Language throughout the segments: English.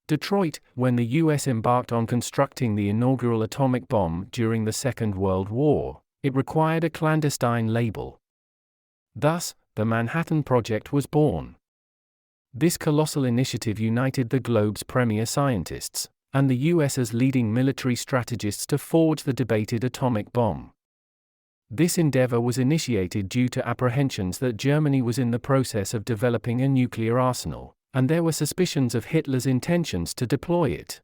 Detroit, when the U.S. embarked on constructing the inaugural atomic bomb during the Second World War, it required a clandestine label. Thus, the Manhattan Project was born. This colossal initiative united the globe's premier scientists, and the US's leading military strategists to forge the debated atomic bomb. This endeavor was initiated due to apprehensions that Germany was in the process of developing a nuclear arsenal, and there were suspicions of Hitler's intentions to deploy it.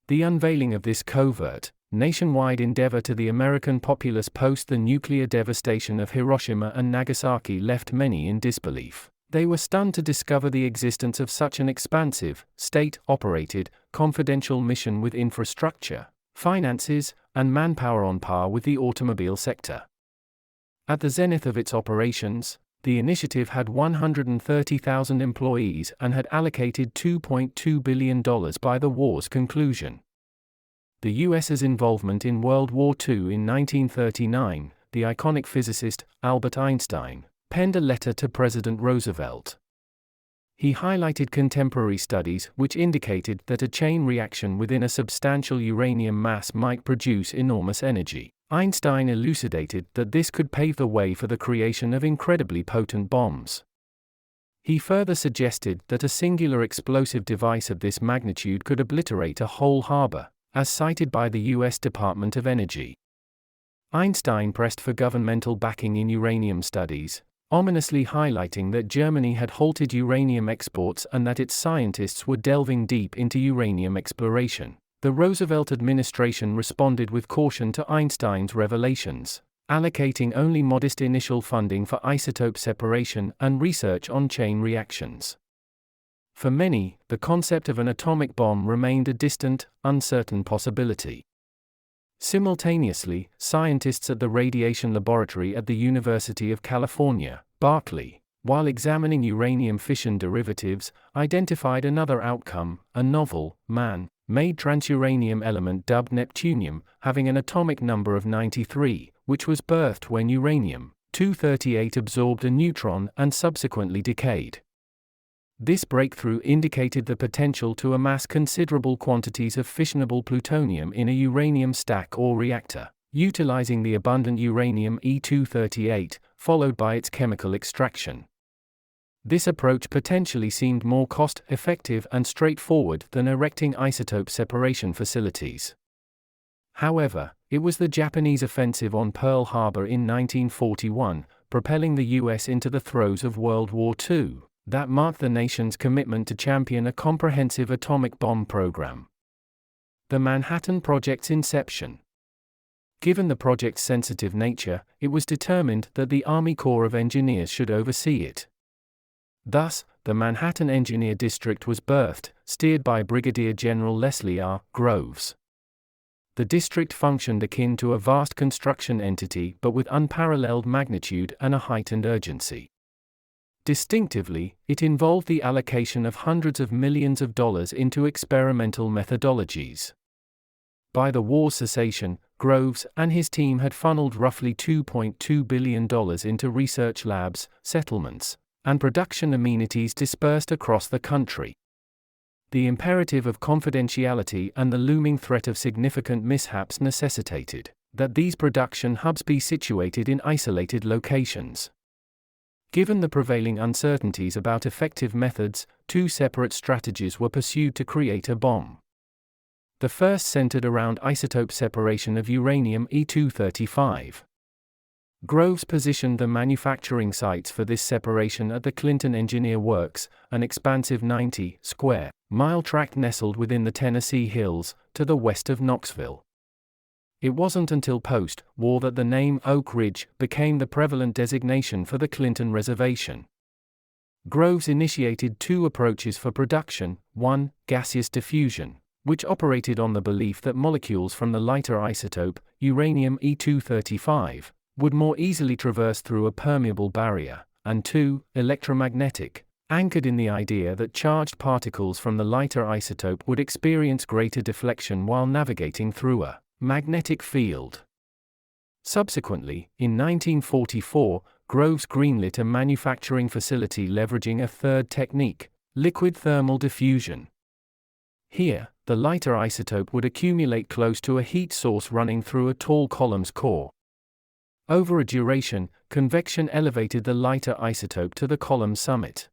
The unveiling of this covert, nationwide endeavor to the American populace post the nuclear devastation of Hiroshima and Nagasaki left many in disbelief. They were stunned to discover the existence of such an expansive, state-operated, confidential mission with infrastructure, finances, and manpower on par with the automobile sector. At the zenith of its operations, the initiative had 130,000 employees and had allocated $2.2 billion by the war's conclusion. The US's involvement in World War II in 1939, the iconic physicist, Albert Einstein, penned a letter to President Roosevelt. He highlighted contemporary studies which indicated that a chain reaction within a substantial uranium mass might produce enormous energy. Einstein elucidated that this could pave the way for the creation of incredibly potent bombs. He further suggested that a singular explosive device of this magnitude could obliterate a whole harbor, as cited by the U.S. Department of Energy. Einstein pressed for governmental backing in uranium studies, ominously highlighting that Germany had halted uranium exports and that its scientists were delving deep into uranium exploration. The Roosevelt administration responded with caution to Einstein's revelations, allocating only modest initial funding for isotope separation and research on chain reactions. For many, the concept of an atomic bomb remained a distant, uncertain possibility. Simultaneously, scientists at the Radiation Laboratory at the University of California, Berkeley, while examining uranium fission derivatives, identified another outcome, a novel, man-made transuranium element dubbed neptunium, having an atomic number of 93, which was birthed when uranium-238 absorbed a neutron and subsequently decayed. This breakthrough indicated the potential to amass considerable quantities of fissionable plutonium in a uranium stack or reactor, utilizing the abundant uranium-238, followed by its chemical extraction. This approach potentially seemed more cost-effective and straightforward than erecting isotope separation facilities. However, it was the Japanese offensive on Pearl Harbor in 1941, propelling the U.S. into the throes of World War II, that marked the nation's commitment to champion a comprehensive atomic bomb program. The Manhattan Project's inception. Given the project's sensitive nature, it was determined that the Army Corps of Engineers should oversee it. Thus, the Manhattan Engineer District was birthed, steered by Brigadier General Leslie R. Groves. The district functioned akin to a vast construction entity but with unparalleled magnitude and a heightened urgency. Distinctively, it involved the allocation of hundreds of millions of dollars into experimental methodologies. By the war's cessation, Groves and his team had funneled roughly $2.2 billion into research labs, settlements, and production amenities dispersed across the country. The imperative of confidentiality and the looming threat of significant mishaps necessitated that these production hubs be situated in isolated locations. Given the prevailing uncertainties about effective methods, two separate strategies were pursued to create a bomb. The first centered around isotope separation of uranium-235. Groves positioned the manufacturing sites for this separation at the Clinton Engineer Works, an expansive 90-square-mile tract nestled within the Tennessee Hills, to the west of Knoxville. It wasn't until post-war that the name Oak Ridge became the prevalent designation for the Clinton Reservation. Groves initiated two approaches for production: one, gaseous diffusion, which operated on the belief that molecules from the lighter isotope, uranium-235, would more easily traverse through a permeable barrier, and two, electromagnetic, anchored in the idea that charged particles from the lighter isotope would experience greater deflection while navigating through a magnetic field. Subsequently, in 1944, Groves greenlit a manufacturing facility leveraging a third technique, liquid thermal diffusion. Here, the lighter isotope would accumulate close to a heat source running through a tall column's core. Over a duration, convection elevated the lighter isotope to the column's summit.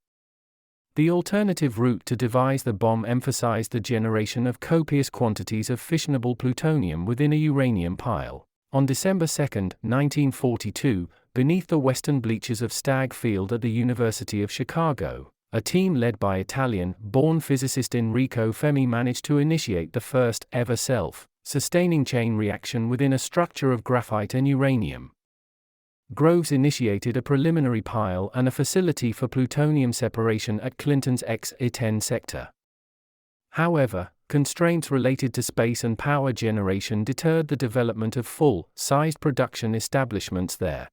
The alternative route to devise the bomb emphasized the generation of copious quantities of fissionable plutonium within a uranium pile. On December 2, 1942, beneath the western bleachers of Stagg Field at the University of Chicago, a team led by Italian-born physicist Enrico Fermi managed to initiate the first ever self-sustaining chain reaction within a structure of graphite and uranium. Groves initiated a preliminary pile and a facility for plutonium separation at Clinton's X-10 sector. However, constraints related to space and power generation deterred the development of full-sized production establishments there.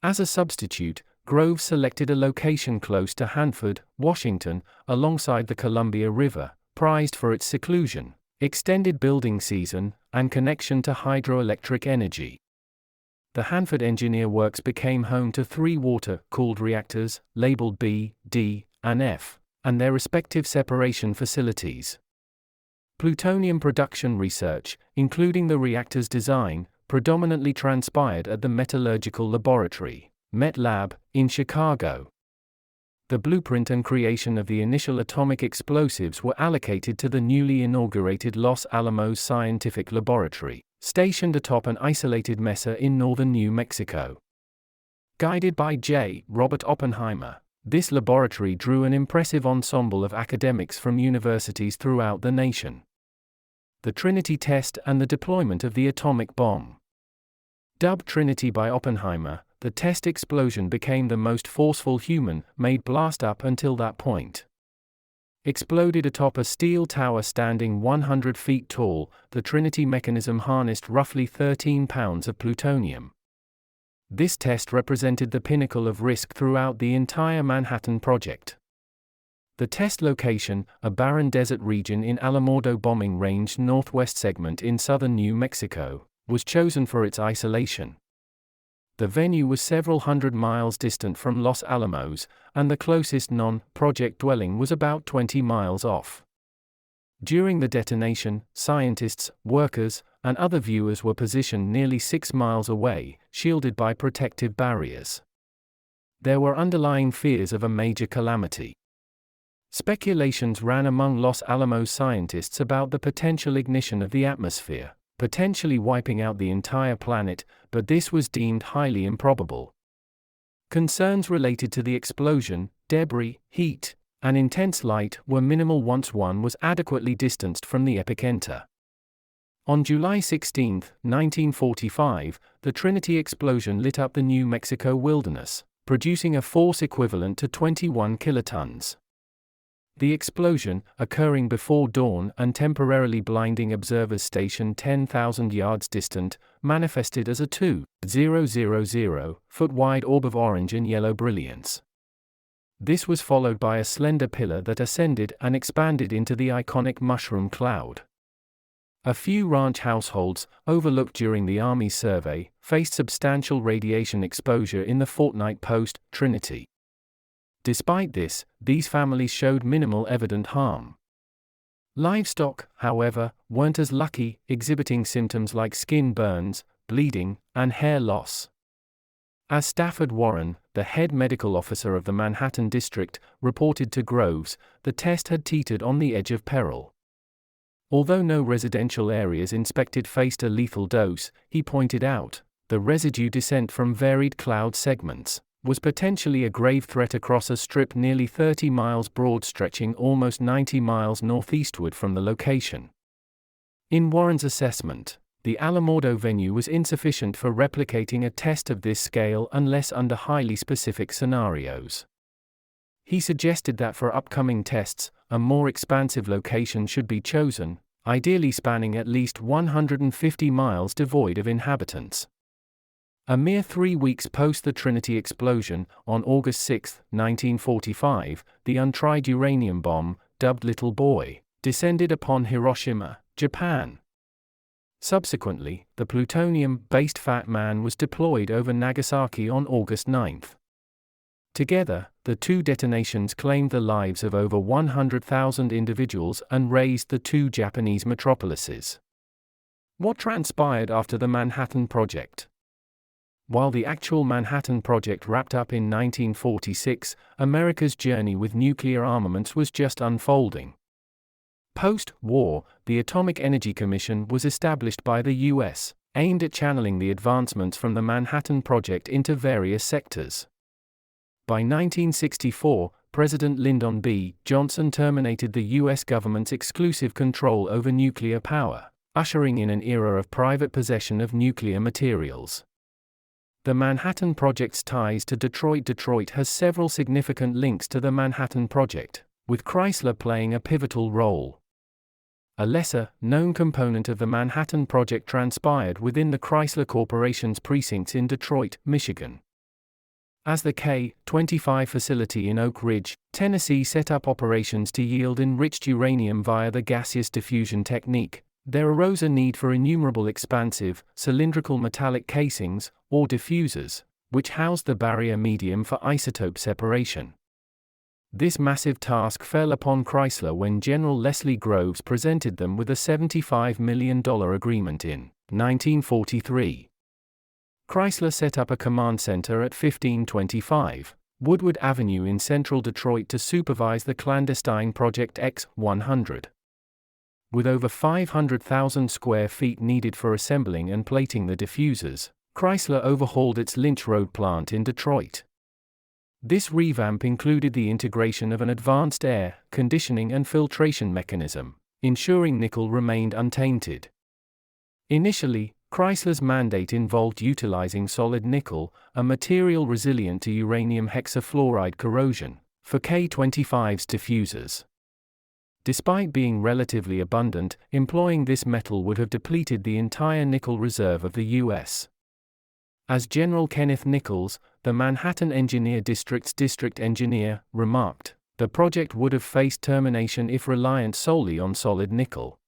As a substitute, Groves selected a location close to Hanford, Washington, alongside the Columbia River, prized for its seclusion, extended building season, and connection to hydroelectric energy. The Hanford Engineer Works became home to 3 water-cooled reactors, labeled B, D, and F, and their respective separation facilities. Plutonium production research, including the reactor's design, predominantly transpired at the Metallurgical Laboratory, Met Lab, in Chicago. The blueprint and creation of the initial atomic explosives were allocated to the newly inaugurated Los Alamos Scientific Laboratory, stationed atop an isolated mesa in northern New Mexico. Guided by J. Robert Oppenheimer, this laboratory drew an impressive ensemble of academics from universities throughout the nation. The Trinity test and the deployment of the atomic bomb. Dubbed Trinity by Oppenheimer, the test explosion became the most forceful human-made blast up until that point. Exploded atop a steel tower standing 100 feet tall, the Trinity mechanism harnessed roughly 13 pounds of plutonium. This test represented the pinnacle of risk throughout the entire Manhattan Project. The test location, a barren desert region in Alamogordo Bombing Range northwest segment in southern New Mexico, was chosen for its isolation. The venue was several hundred miles distant from Los Alamos, and the closest non-project dwelling was about 20 miles off. During the detonation, scientists, workers, and other viewers were positioned nearly 6 miles away, shielded by protective barriers. There were underlying fears of a major calamity. Speculations ran among Los Alamos scientists about the potential ignition of the atmosphere, potentially wiping out the entire planet, but this was deemed highly improbable. Concerns related to the explosion, debris, heat, and intense light were minimal once one was adequately distanced from the epicenter. On July 16, 1945, the Trinity explosion lit up the New Mexico wilderness, producing a force equivalent to 21 kilotons. The explosion, occurring before dawn and temporarily blinding observers stationed 10,000 yards distant, manifested as a 2,000-foot-wide orb of orange and yellow brilliance. This was followed by a slender pillar that ascended and expanded into the iconic mushroom cloud. A few ranch households, overlooked during the Army's survey, faced substantial radiation exposure in the fortnight post-Trinity. Despite this, these families showed minimal evident harm. Livestock, however, weren't as lucky, exhibiting symptoms like skin burns, bleeding, and hair loss. As Stafford Warren, the head medical officer of the Manhattan District, reported to Groves, the test had teetered on the edge of peril. Although no residential areas inspected faced a lethal dose, he pointed out, the residue descent from varied cloud segments was potentially a grave threat across a strip nearly 30 miles broad stretching almost 90 miles northeastward from the location. In Warren's assessment, the Alamogordo venue was insufficient for replicating a test of this scale unless under highly specific scenarios. He suggested that for upcoming tests, a more expansive location should be chosen, ideally spanning at least 150 miles devoid of inhabitants. A mere 3 weeks post the Trinity explosion, on August 6, 1945, the untried uranium bomb, dubbed Little Boy, descended upon Hiroshima, Japan. Subsequently, the plutonium-based Fat Man was deployed over Nagasaki on August 9. Together, the two detonations claimed the lives of over 100,000 individuals and razed the two Japanese metropolises. What transpired after the Manhattan Project? While the actual Manhattan Project wrapped up in 1946, America's journey with nuclear armaments was just unfolding. Post-war, the Atomic Energy Commission was established by the U.S., aimed at channeling the advancements from the Manhattan Project into various sectors. By 1964, President Lyndon B. Johnson terminated the U.S. government's exclusive control over nuclear power, ushering in an era of private possession of nuclear materials. The Manhattan Project's ties to Detroit. Detroit has several significant links to the Manhattan Project, with Chrysler playing a pivotal role. A lesser-known component of the Manhattan Project transpired within the Chrysler Corporation's precincts in Detroit, Michigan. As the K-25 facility in Oak Ridge, Tennessee set up operations to yield enriched uranium via the gaseous diffusion technique, there arose a need for innumerable expansive, cylindrical metallic casings, or diffusers, which housed the barrier medium for isotope separation. This massive task fell upon Chrysler when General Leslie Groves presented them with a $75 million agreement in 1943. Chrysler set up a command center at 1525 Woodward Avenue in central Detroit to supervise the clandestine Project X-100. With over 500,000 square feet needed for assembling and plating the diffusers, Chrysler overhauled its Lynch Road plant in Detroit. This revamp included the integration of an advanced air conditioning and filtration mechanism, ensuring nickel remained untainted. Initially, Chrysler's mandate involved utilizing solid nickel, a material resilient to uranium hexafluoride corrosion, for K-25's diffusers. Despite being relatively abundant, employing this metal would have depleted the entire nickel reserve of the U.S. As General Kenneth Nichols, the Manhattan Engineer District's district engineer, remarked, the project would have faced termination if reliant solely on solid nickel.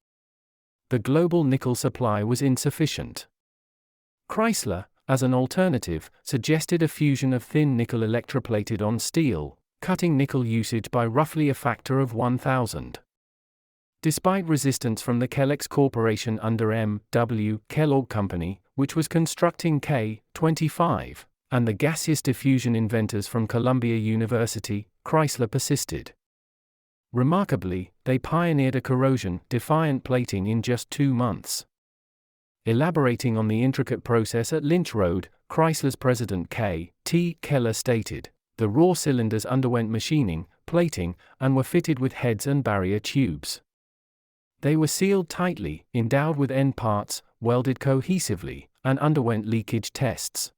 The global nickel supply was insufficient. Chrysler, as an alternative, suggested a fusion of thin nickel electroplated on steel, cutting nickel usage by roughly a factor of 1,000. Despite resistance from the Kellex Corporation under M. W. Kellogg Company, which was constructing K-25, and the gaseous diffusion inventors from Columbia University, Chrysler persisted. Remarkably, they pioneered a corrosion-defiant plating in just 2 months. Elaborating on the intricate process at Lynch Road, Chrysler's president K. T. Keller stated, the raw cylinders underwent machining, plating, and were fitted with heads and barrier tubes. They were sealed tightly, endowed with end parts, welded cohesively, and underwent leakage tests.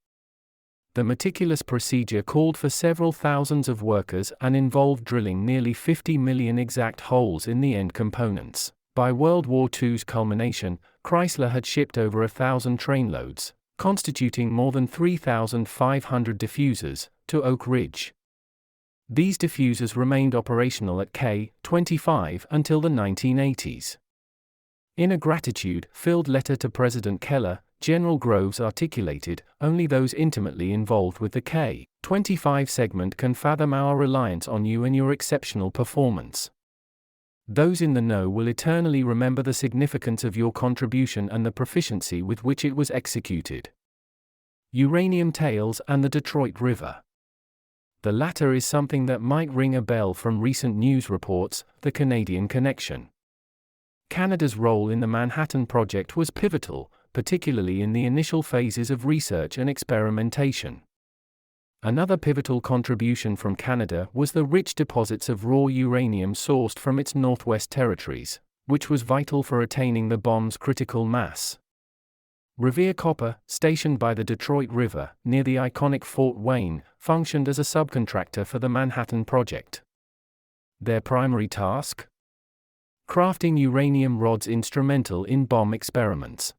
The meticulous procedure called for several thousands of workers and involved drilling nearly 50 million exact holes in the end components. By World War II's culmination, Chrysler had shipped over 1,000 trainloads, constituting more than 3,500 diffusers, to Oak Ridge. These diffusers remained operational at K-25 until the 1980s. In a gratitude-filled letter to President Keller, General Groves articulated, only those intimately involved with the K-25 segment can fathom our reliance on you and your exceptional performance. Those in the know will eternally remember the significance of your contribution and the proficiency with which it was executed. Uranium Tales and the Detroit River. The latter is something that might ring a bell from recent news reports, the Canadian connection. Canada's role in the Manhattan Project was pivotal, particularly in the initial phases of research and experimentation. Another pivotal contribution from Canada was the rich deposits of raw uranium sourced from its Northwest Territories, which was vital for attaining the bomb's critical mass. Revere Copper, stationed by the Detroit River, near the iconic Fort Wayne, functioned as a subcontractor for the Manhattan Project. Their primary task? Crafting uranium rods instrumental in bomb experiments.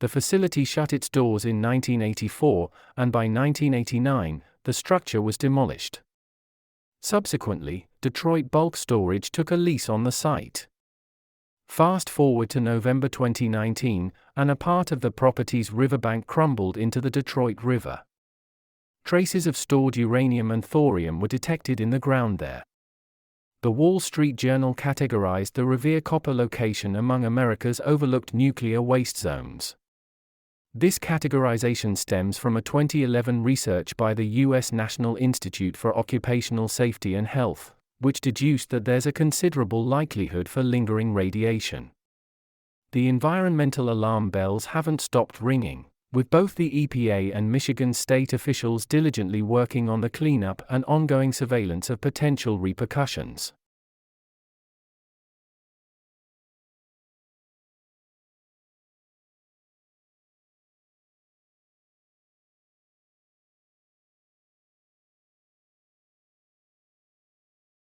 The facility shut its doors in 1984, and by 1989, the structure was demolished. Subsequently, Detroit Bulk Storage took a lease on the site. Fast forward to November 2019, and a part of the property's riverbank crumbled into the Detroit River. Traces of stored uranium and thorium were detected in the ground there. The Wall Street Journal categorized the Revere Copper location among America's overlooked nuclear waste zones. This categorization stems from a 2011 research by the U.S. National Institute for Occupational Safety and Health, which deduced that there's a considerable likelihood for lingering radiation. The environmental alarm bells haven't stopped ringing, with both the EPA and Michigan state officials diligently working on the cleanup and ongoing surveillance of potential repercussions.